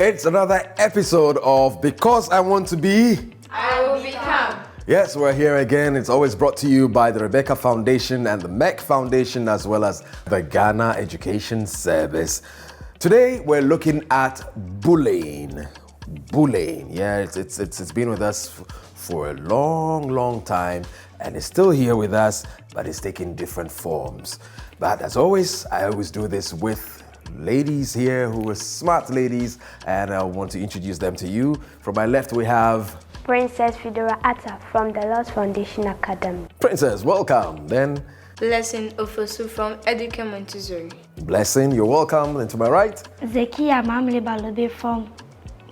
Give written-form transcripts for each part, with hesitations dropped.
It's another episode of Because I Want to Be, I Will Become. Yes, we're here again. It's always brought to you by the Rebecca Foundation and the Merck Foundation, as well as the Ghana Education Service. Today, we're looking at bullying. Bullying, yeah, it's been with us for a long time, and it's still here with us, but it's taking different forms. But as always, I always do this with ladies here who are smart ladies, and I want to introduce them to you. From my left, we have Princess Fedora Atta from the Merck Foundation Academy. Princess, welcome. Then Blessing Ofosu from Educate Montessori. Blessing, you're welcome. And to my right, Zekia Mamle Balobe from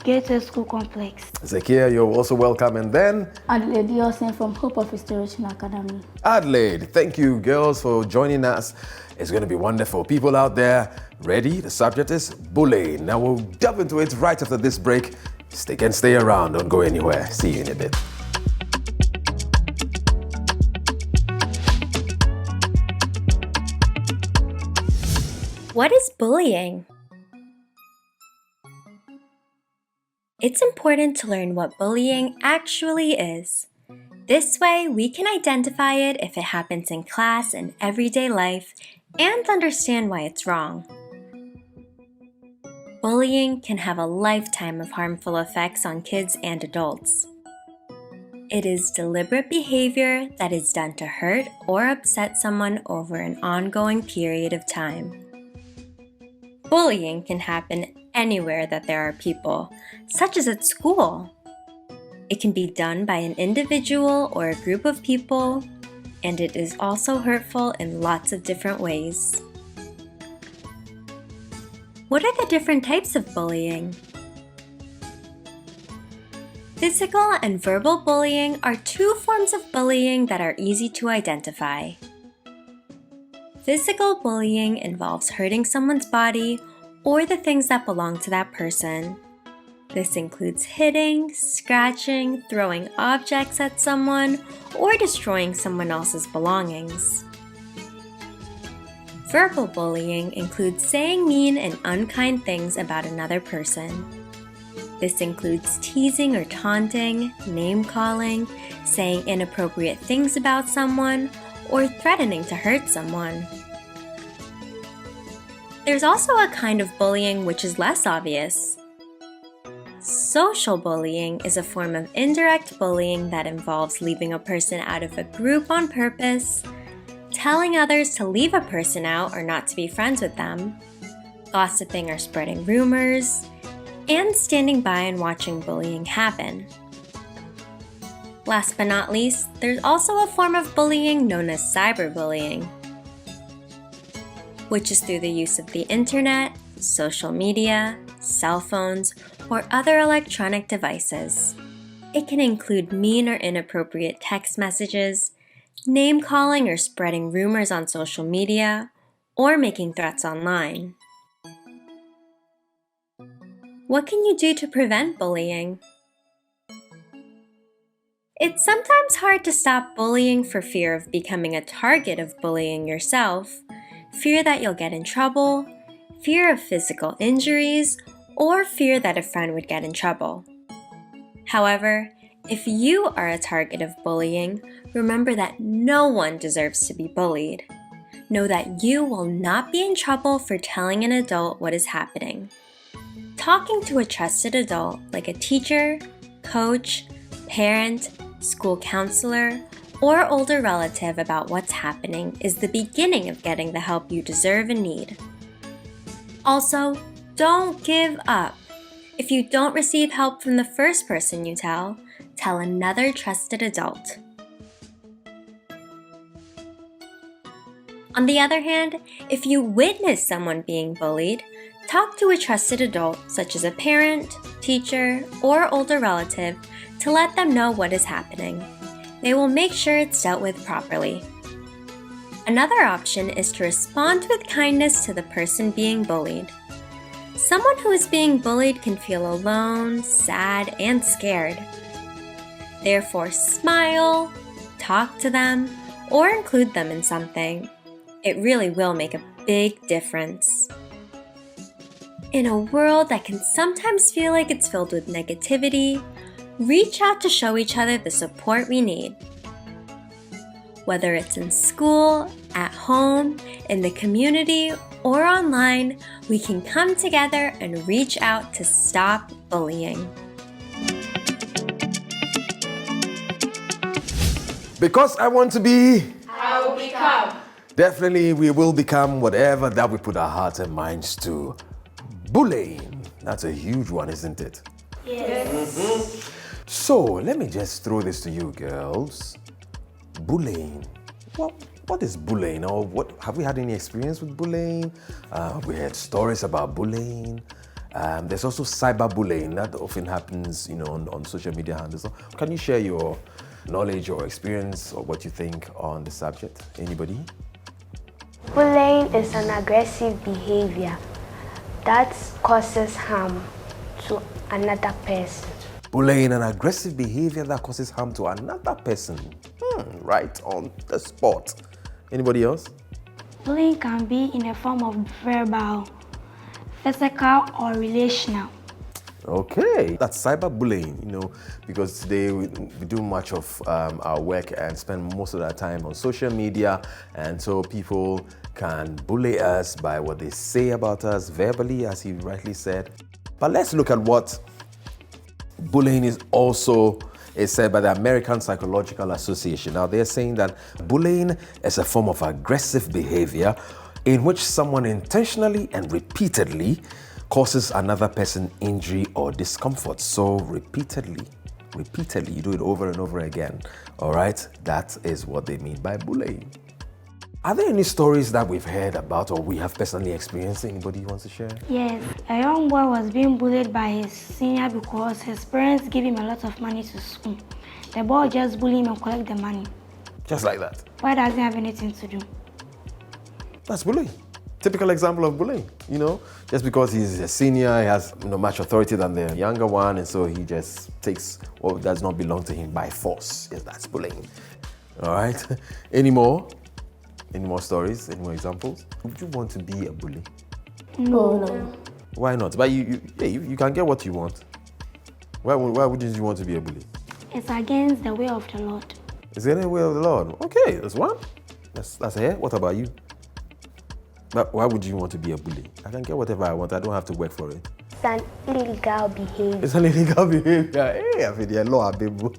Gated School Complex. Zekia, you're also welcome. And then Adelaide Yosen from Hope of Restoration Academy. Adelaide, thank you girls for joining us. It's going to be wonderful. People out there, ready? The subject is bullying. Now we'll delve into it right after this break. Stay around, don't go anywhere. See you in a bit. What is bullying? It's important to learn what bullying actually is. This way, we can identify it if it happens in class and everyday life and understand why it's wrong. Bullying can have a lifetime of harmful effects on kids and adults. It is deliberate behavior that is done to hurt or upset someone over an ongoing period of time. Bullying can happen anywhere that there are people, such as at school. It can be done by an individual or a group of people, and it is also hurtful in lots of different ways. What are the different types of bullying? Physical and verbal bullying are two forms of bullying that are easy to identify. Physical bullying involves hurting someone's body or the things that belong to that person. This includes hitting, scratching, throwing objects at someone, or destroying someone else's belongings. Verbal bullying includes saying mean and unkind things about another person. This includes teasing or taunting, name-calling, saying inappropriate things about someone, or threatening to hurt someone. There's also a kind of bullying which is less obvious. Social bullying is a form of indirect bullying that involves leaving a person out of a group on purpose, telling others to leave a person out or not to be friends with them, gossiping or spreading rumors, and standing by and watching bullying happen. Last but not least, there's also a form of bullying known as cyberbullying, which is through the use of the internet, social media, cell phones, or other electronic devices. It can include mean or inappropriate text messages, name-calling or spreading rumors on social media, or making threats online. What can you do to prevent bullying? It's sometimes hard to stop bullying for fear of becoming a target of bullying yourself, fear that you'll get in trouble, fear of physical injuries, or fear that a friend would get in trouble. However, if you are a target of bullying, remember that no one deserves to be bullied. Know that you will not be in trouble for telling an adult what is happening. Talking to a trusted adult like a teacher, coach, parent, school counselor, or older relative about what's happening is the beginning of getting the help you deserve and need. Also, don't give up. If you don't receive help from the first person you tell another trusted adult. On the other hand, if you witness someone being bullied, talk to a trusted adult such as a parent, teacher, or older relative to let them know what is happening. They will make sure it's dealt with properly. Another option is to respond with kindness to the person being bullied. Someone who is being bullied can feel alone, sad, and scared. Therefore, smile, talk to them, or include them in something. It really will make a big difference. In a world that can sometimes feel like it's filled with negativity, reach out to show each other the support we need. Whether it's in school, at home, in the community, or online, we can come together and reach out to stop bullying. Because I want to be, I will become. definitely we will become whatever that we put our hearts and minds to. Bullying, that's a huge one, isn't it? Yes. So let me just throw this to you girls. Bullying. What is bullying? Or what have we had any experience with bullying? We heard stories about bullying. There's also cyberbullying that often happens, on social media handles. So can you share your knowledge or experience or what you think on the subject? Anybody? Bullying is an aggressive behavior that causes harm to another person. Bullying, an aggressive behavior that causes harm to another person. Right on the spot. Anybody else? Bullying can be in the form of verbal, physical, or relational. Okay, that's cyberbullying, because today we do much of our work and spend most of our time on social media, and so people can bully us by what they say about us verbally, as he rightly said. But let's look at what bullying is said by the American Psychological Association. Now, they're saying that bullying is a form of aggressive behavior in which someone intentionally and repeatedly causes another person injury or discomfort. So repeatedly, you do it over and over again. All right, that is what they mean by bullying. Are there any stories that we've heard about or we have personally experienced? Anybody wants to share? Yes, a young boy was being bullied by his senior because his parents gave him a lot of money to school. The boy just bullied him and collect the money. Just like that? Why doesn't he have anything to do? That's bullying. Typical example of bullying, just because he's a senior, he has much authority than the younger one, and so he just takes what does not belong to him by force. Yes, that's bullying. All right. Any more stories? Any more examples? Would you want to be a bully? No. Why not? But you can get what you want. Why wouldn't you want to be a bully? It's against the way of the Lord. It's against the way of the Lord. Okay, that's one. That's a What about you? But why would you want to be a bully? I can get whatever I want. I don't have to work for it. It's an illegal behavior. It's an illegal behavior. Hey, I feel the law, baby.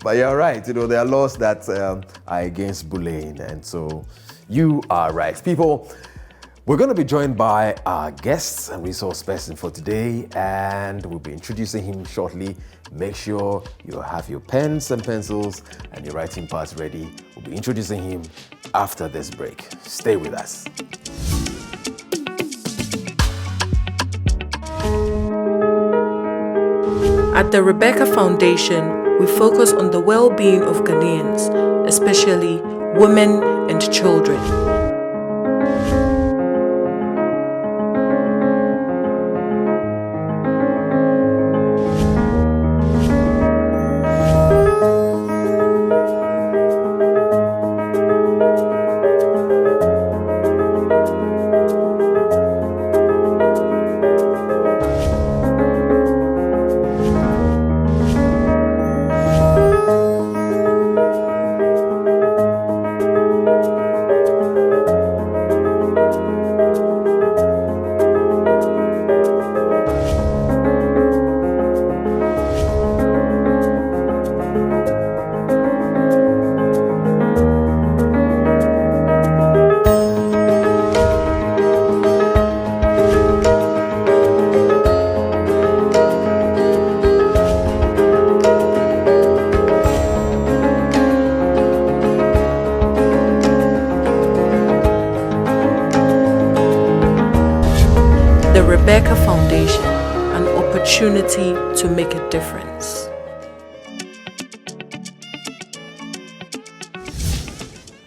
But you're right. There are laws that are against bullying, and so you are right. People, we're going to be joined by our guest and resource person for today, and we'll be introducing him shortly. Make sure you have your pens and pencils and your writing pads ready. We'll be introducing him after this break. Stay with us. At the Rebecca Foundation, we focus on the well-being of Ghanaians, especially women and children. Rebecca Foundation, an opportunity to make a difference.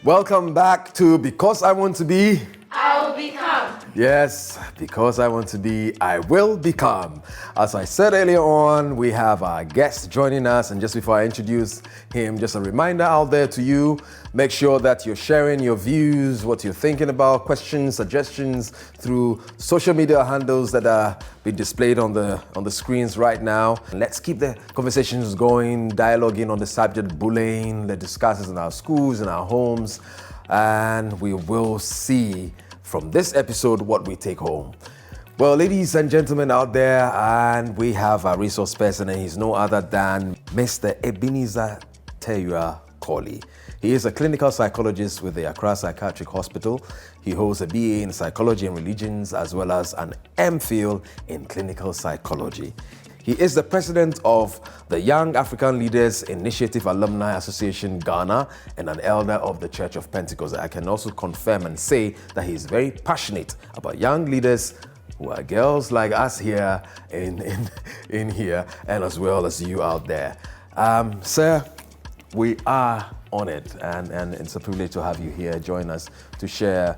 Welcome back to Because I Want to Be. I I will become. Yes, because I want to be, I will become. As I said earlier on, we have our guest joining us, and just before I introduce him, just a reminder out there to you, make sure that you're sharing your views, what you're thinking about, questions, suggestions through social media handles that are being displayed on the screens right now. And let's keep the conversations going, dialoguing on the subject bullying. Let's discuss it in our schools, in our homes, and we will see from this episode what we take home. Well, ladies and gentlemen out there, and we have a resource person, and he's no other than Mr. Ebenezer Terua Colley. He is a clinical psychologist with the Accra Psychiatric Hospital. He holds a BA in psychology and religions, as well as an MPhil in clinical psychology. He is the president of the Young African Leaders Initiative Alumni Association Ghana and an elder of the Church of Pentecost. I can also confirm and say that he is very passionate about young leaders who are girls like us here in here, and as well as you out there. Sir, we are honored, and it's a privilege to have you here join us to share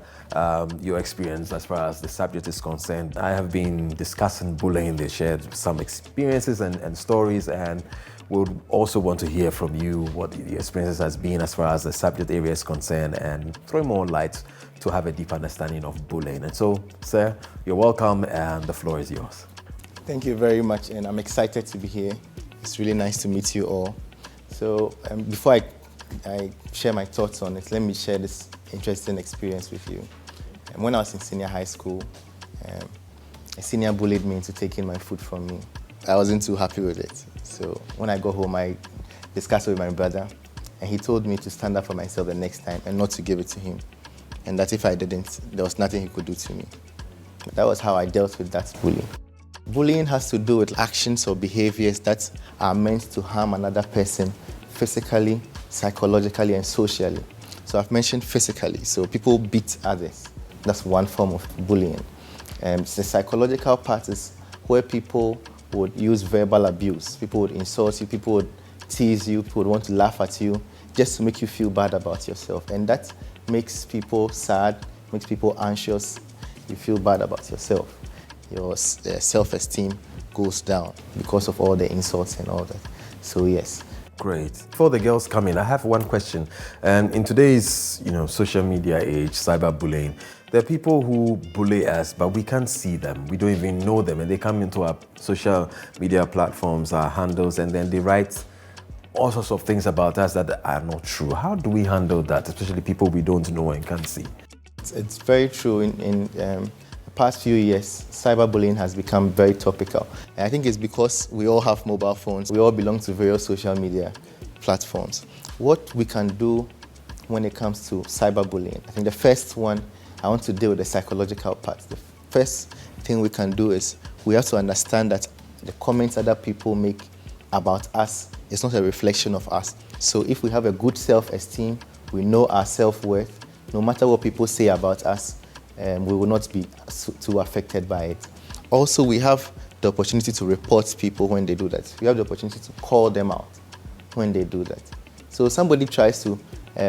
your experience as far as the subject is concerned. I have been discussing bullying. They shared some experiences and stories, and would also want to hear from you what the experiences has been as far as the subject area is concerned, and throw more light to have a deep understanding of bullying. And so, sir, you're welcome, and the floor is yours. Thank you very much, and I'm excited to be here. It's really nice to meet you all. So before I share my thoughts on it, let me share this interesting experience with you. When I was in senior high school, a senior bullied me into taking my food from me. I wasn't too happy with it. So when I got home, I discussed it with my brother, and he told me to stand up for myself the next time and not to give it to him. And that if I didn't, there was nothing he could do to me. That was how I dealt with that bullying. Bullying has to do with actions or behaviors that are meant to harm another person physically, psychologically, and socially. So I've mentioned physically, so people beat others. That's one form of bullying. The psychological part is where people would use verbal abuse. People would insult you, people would tease you, people would want to laugh at you just to make you feel bad about yourself. And that makes people sad, makes people anxious. You feel bad about yourself. Your self-esteem goes down because of all the insults and all that. So yes. Great. Before the girls come in, I have one question. And in today's, social media age, cyberbullying, there are people who bully us, but we can't see them. We don't even know them, and they come into our social media platforms, our handles, and then they write all sorts of things about us that are not true. How do we handle that, especially people we don't know and can't see? It's very true. In the past few years, cyberbullying has become very topical. And I think it's because we all have mobile phones. We all belong to various social media platforms. What we can do when it comes to cyberbullying, I think the first one, I want to deal with the psychological part. The first thing we can do is we have to understand that the comments other people make about us is not a reflection of us. So if we have a good self-esteem, we know our self-worth, no matter what people say about us, we will not be too affected by it. Also, we have the opportunity to report people when they do that. We have the opportunity to call them out when they do that. So somebody tries to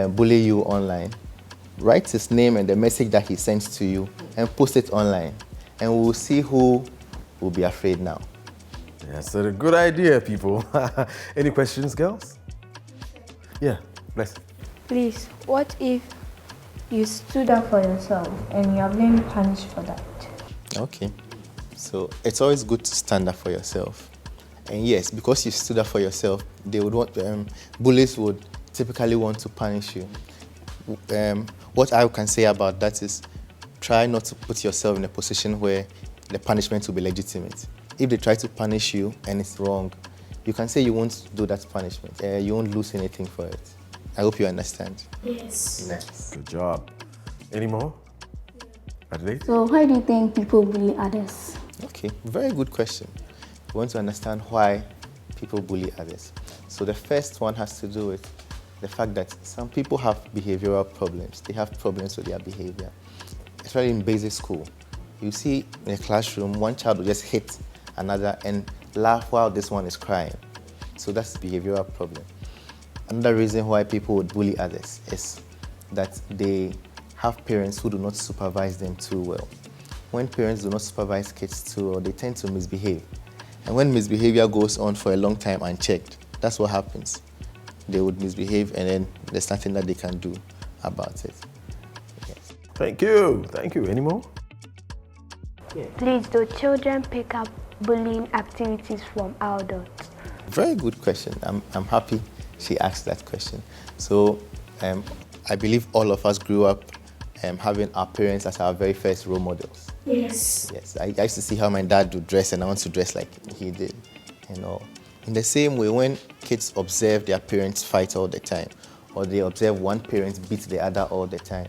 bully you online, write his name and the message that he sends to you and post it online. And we'll see who will be afraid now. That's a good idea, people. Any questions, girls? Yeah, bless. Please, what if you stood up for yourself and you are being punished for that? Okay. So it's always good to stand up for yourself. And yes, because you stood up for yourself, they would want, bullies would typically want to punish you. What I can say about that is try not to put yourself in a position where the punishment will be legitimate. If they try to punish you and it's wrong, you can say you won't do that punishment. You won't lose anything for it. I hope you understand. Yes. Next. Good job. Any more? Adelaide? So why do you think people bully others? Okay, very good question. We want to understand why people bully others. So the first one has to do with the fact that some people have behavioral problems. They have problems with their behavior, especially in basic school. You see in a classroom, one child will just hit another and laugh while this one is crying. So that's a behavioral problem. Another reason why people would bully others is that they have parents who do not supervise them too well. When parents do not supervise kids too well, they tend to misbehave. And when misbehavior goes on for a long time unchecked, that's what happens. They would misbehave and then there's nothing that they can do about it. Yes. Thank you. Thank you. Any more? Please, do children pick up bullying activities from adults? Very good question. I'm happy she asked that question. So I believe all of us grew up having our parents as our very first role models. Yes. Yes, I used to see how my dad would dress and I want to dress like he did. You know, in the same way, when kids observe their parents fight all the time, or they observe one parent beat the other all the time,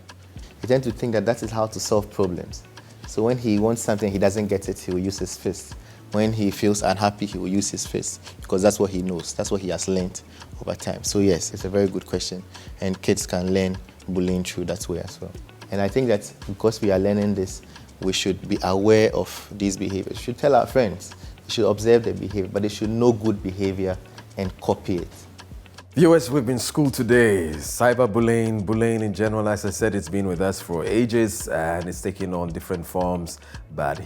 they tend to think that that is how to solve problems. So when he wants something, he doesn't get it, he will use his fist. When he feels unhappy, he will use his fist because that's what he knows, that's what he has learned over time. So yes, it's a very good question, and kids can learn bullying through that way as well. And I think that because we are learning this, we should be aware of these behaviors. We should tell our friends, we should observe their behavior, but they should know good behavior and copy it. Viewers, we've been schooled today. Cyberbullying, bullying in general, as I said, it's been with us for ages and it's taking on different forms, but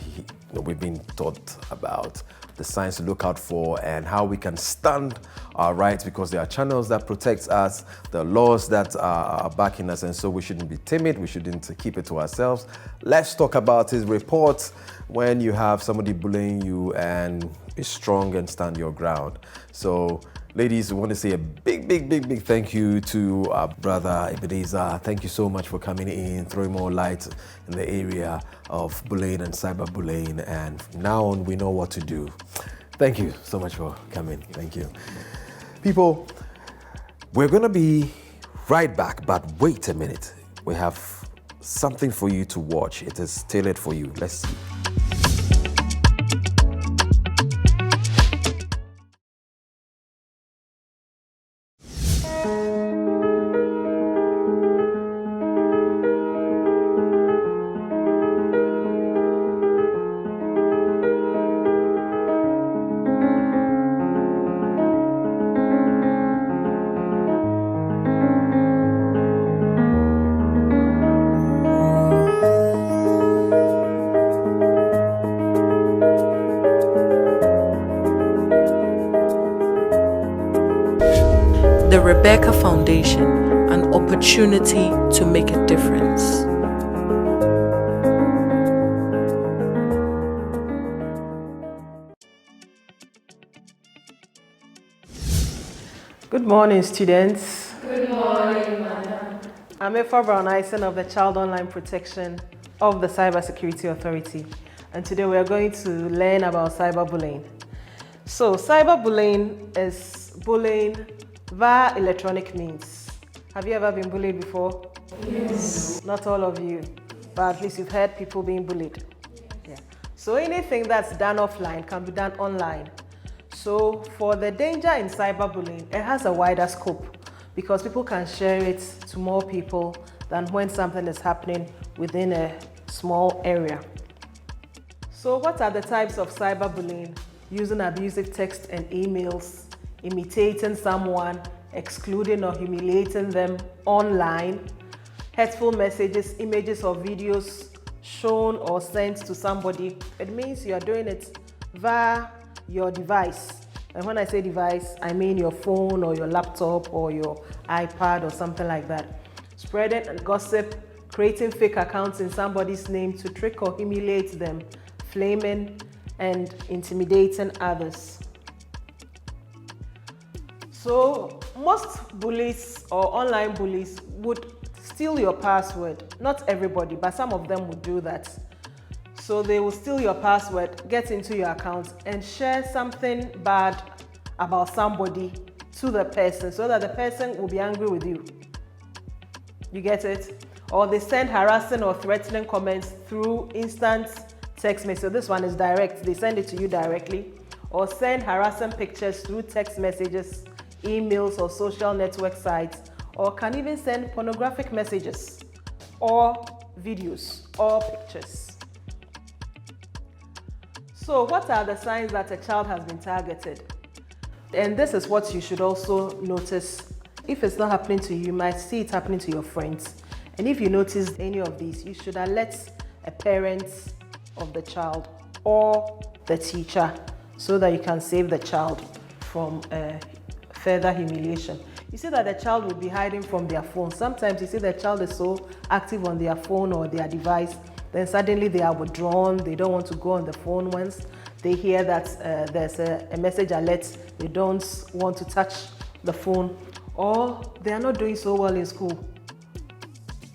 we've been taught about the signs to look out for and how we can stand our rights, because there are channels that protect us, the laws that are backing us, and so we shouldn't be timid, we shouldn't keep it to ourselves. Let's talk about his report when you have somebody bullying you and be strong and stand your ground. So ladies, we want to say a big thank you to our brother Ebenezer. Thank you so much for coming in, throwing more light in the area of bullying and cyberbullying. And from now on, we know what to do. Thank you so much for coming. Thank you. People, we're going to be right back, but wait a minute. We have something for you to watch. It is tailored for you. Let's see. The Rebecca Foundation, an opportunity to make a difference. Good morning, students. Good morning, madam. I'm Efa Brown-Eisen of the Child Online Protection of the Cybersecurity Authority, and today we are going to learn about cyberbullying. So, cyberbullying is bullying via electronic means. Have you ever been bullied before? Yes. Not all of you, but at least you've heard people being bullied. Yeah. So anything that's done offline can be done online. So for the danger in cyberbullying, it has a wider scope because people can share it to more people than when something is happening within a small area. So what are the types of cyberbullying? Using abusive text and emails, imitating someone, excluding or humiliating them online, hurtful messages, images or videos shown or sent to somebody. It means you are doing it via your device. And when I say device, I mean your phone or your laptop or your iPad or something like that. Spreading gossip, creating fake accounts in somebody's name to trick or humiliate them, flaming and intimidating others. So most bullies or online bullies would steal your password. Not everybody, but some of them would do that. So they will steal your password, get into your account and share something bad about somebody to the person so that the person will be angry with you. You get it? Or they send harassing or threatening comments through instant text message. So this one is direct. They send it to you directly. Or send harassing pictures through text messages, emails or social network sites, or can even send pornographic messages or videos or pictures. So what are the signs that a child has been targeted? And this is what you should also notice. If it's not happening to you, you might see it happening to your friends. And if you notice any of these, you should alert a parent of the child or the teacher so that you can save the child from further humiliation. You see that the child will be hiding from their phone. Sometimes you see the child is so active on their phone or their device, then suddenly they are withdrawn, they don't want to go on the phone once they hear that there's a message alert, they don't want to touch the phone, or they are not doing so well in school.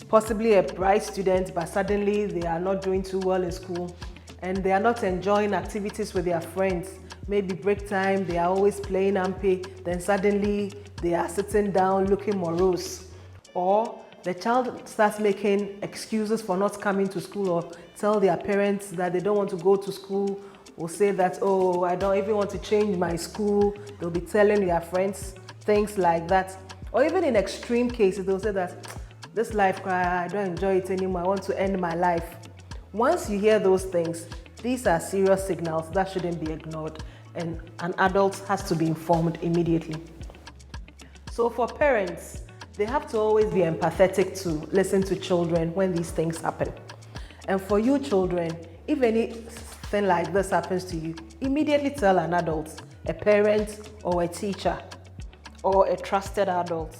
Possibly a bright student, but suddenly they are not doing too well in school and they are not enjoying activities with their friends. Maybe break time, they are always playing ampe, then suddenly they are sitting down looking morose. Or the child starts making excuses for not coming to school or tell their parents that they don't want to go to school, or say that, oh, I don't even want to change my school. They'll be telling their friends things like that. Or even in extreme cases, they'll say that, this life, I don't enjoy it anymore, I want to end my life. Once you hear those things, these are serious signals that shouldn't be ignored, and an adult has to be informed immediately. So for parents, they have to always be empathetic to listen to children when these things happen. And for you children, if anything like this happens to you, immediately tell an adult, a parent or a teacher or a trusted adult.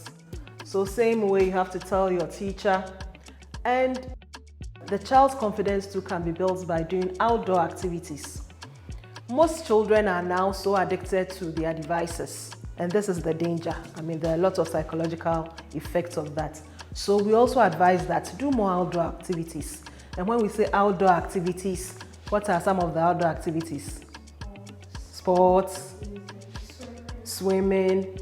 So same way you have to tell your teacher. And the child's confidence too can be built by doing outdoor activities. Most children are now so addicted to their devices, and this is the danger. I mean, there are lots of psychological effects of that. So we also advise that to do more outdoor activities. And when we say outdoor activities, what are some of the outdoor activities? Sports, swimming,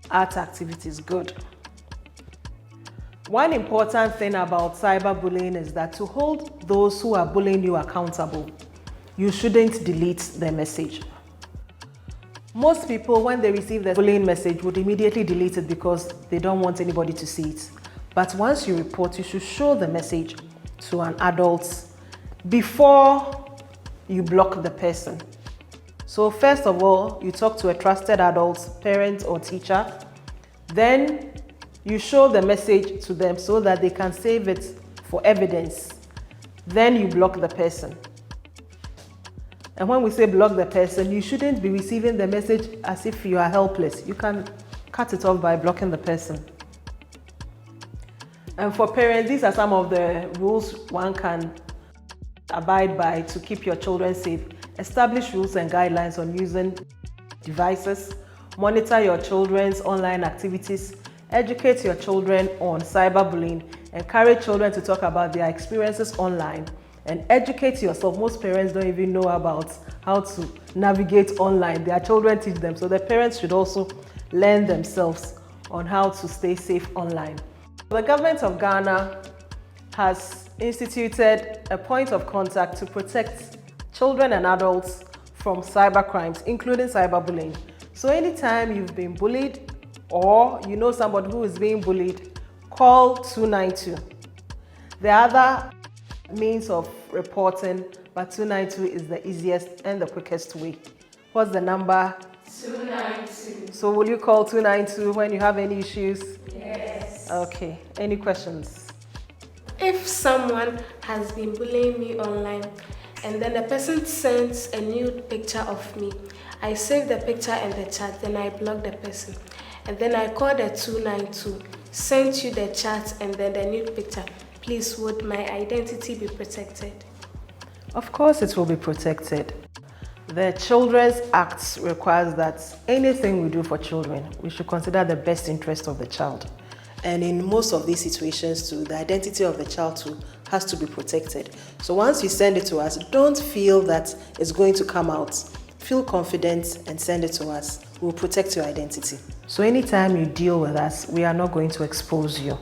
art activities, good. One important thing about cyberbullying is that to hold those who are bullying you accountable, you shouldn't delete their message. Most people, when they receive the bullying message, would immediately delete it because they don't want anybody to see it. But once you report, you should show the message to an adult before you block the person. So first of all, you talk to a trusted adult, parent or teacher. Then you show the message to them so that they can save it for evidence. Then you block the person. And when we say block the person, you shouldn't be receiving the message as if you are helpless. You can cut it off by blocking the person. And for parents, these are some of the rules one can abide by to keep your children safe. Establish rules and guidelines on using devices. Monitor your children's online activities. Educate your children on cyberbullying. Encourage children to talk about their experiences online. And educate yourself. Most parents don't even know about how to navigate online. Their children teach them. So the parents should also learn themselves on how to stay safe online. The government of Ghana has instituted a point of contact to protect children and adults from cybercrimes, including cyberbullying. So anytime you've been bullied or you know somebody who is being bullied, call 292. The other means of reporting, but 292 is the easiest and the quickest way. What's the number? 292. So will you call 292 when you have any issues? Yes. Okay. Any questions? If someone has been bullying me online and then the person sends a nude picture of me, I save the picture in the chat, then I block the person. And then I call the 292, send you the chat and then the nude picture. Please, would my identity be protected? Of course it will be protected. The Children's Act requires that anything we do for children, we should consider the best interest of the child. And in most of these situations too, the identity of the child too has to be protected. So once you send it to us, don't feel that it's going to come out. Feel confident and send it to us. We'll protect your identity. So anytime you deal with us, we are not going to expose you.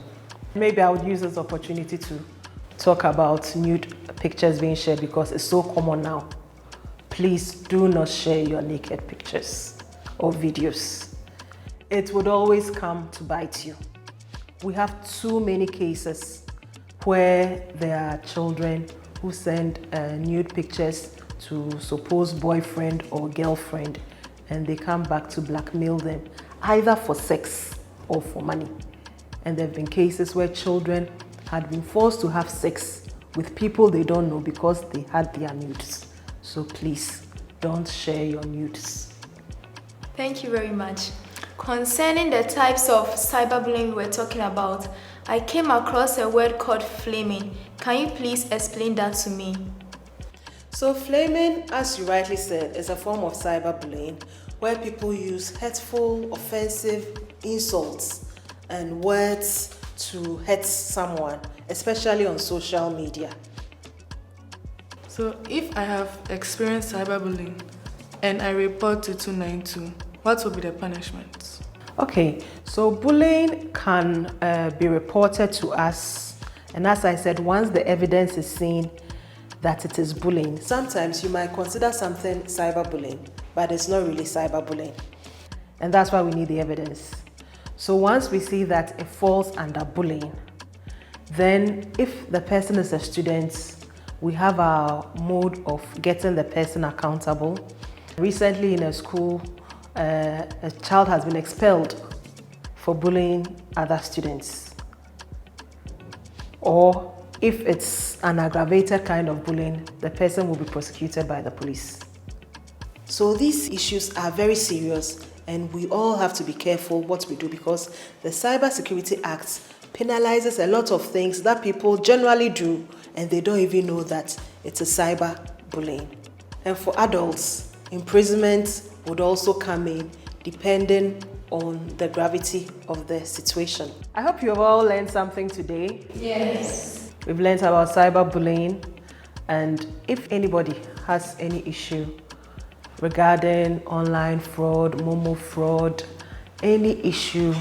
Maybe I would use this opportunity to talk about nude pictures being shared because it's so common now. Please do not share your naked pictures or videos. It would always come to bite you. We have too many cases where there are children who send nude pictures to supposed boyfriend or girlfriend, and they come back to blackmail them, either for sex or for money. And there have been cases where children had been forced to have sex with people they don't know because they had their nudes. So please, don't share your nudes. Thank you very much. Concerning the types of cyberbullying we're talking about, I came across a word called flaming. Can you please explain that to me? So flaming, as you rightly said, is a form of cyberbullying where people use hurtful, offensive insults and words to hurt someone, especially on social media. So if I have experienced cyberbullying and I report to 292, what will be the punishment? Okay, so bullying can be reported to us, and as I said, once the evidence is seen that it is bullying. Sometimes you might consider something cyberbullying, but it's not really cyberbullying, and that's why we need the evidence. So once we see that it falls under bullying, then if the person is a student, we have our mode of getting the person accountable. Recently in a school, a child has been expelled for bullying other students. Or if it's an aggravated kind of bullying, the person will be prosecuted by the police. So these issues are very serious, and we all have to be careful what we do, because the Cyber Security Act penalizes a lot of things that people generally do and they don't even know that it's a cyber bullying. And for adults, imprisonment would also come in depending on the gravity of the situation. I hope you have all learned something today. Yes. We've learned about cyberbullying, and if anybody has any issue regarding online fraud, Momo fraud, any issue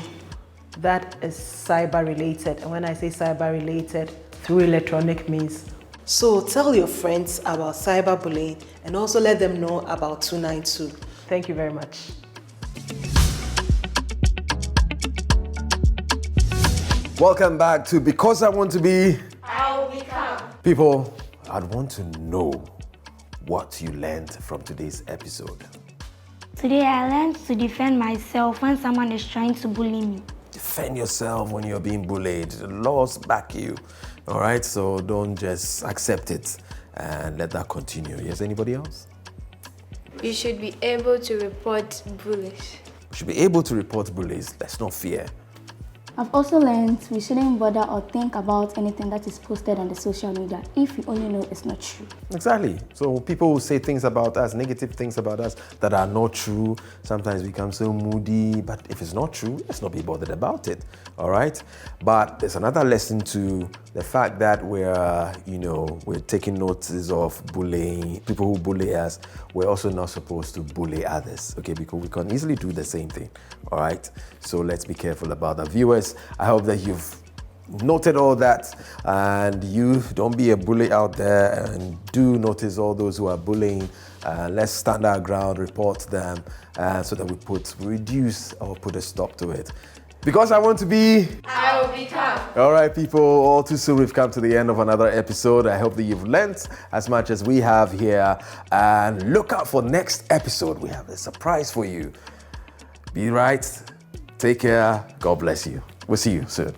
that is cyber related, and when I say cyber related, through electronic means. So tell your friends about cyberbullying and also let them know about 292. Thank you very much. Welcome back to Because I Want to Be. I'll become. People, I'd want to know what you learned from today's episode. Today I learned to defend myself when someone is trying to bully me. Defend yourself when you're being bullied. The laws back you. All right, so don't just accept it and let that continue. Yes, anybody else? You should be able to report bullies. We should be able to report bullies. Let's not fear. I've also learned we shouldn't bother or think about anything that is posted on the social media if we only know it's not true. Exactly. So people will say things about us, negative things about us that are not true. Sometimes we become so moody, but if it's not true, let's not be bothered about it. All right. But there's another lesson to the fact that we're taking notice of bullying. People who bully us, we're also not supposed to bully others. Okay, because we can easily do the same thing. All right. So let's be careful about that. Viewers, I hope that you've noted all that and you don't be a bully out there, and do notice all those who are bullying. Let's stand our ground, report them so that we reduce or put a stop to it. Because I want to be, I will become. All right, people, all too soon we've come to the end of another episode. I hope that you've learnt as much as we have here, and look out for next episode. We have a surprise for you. Be right. Take care. God bless you. We'll see you soon.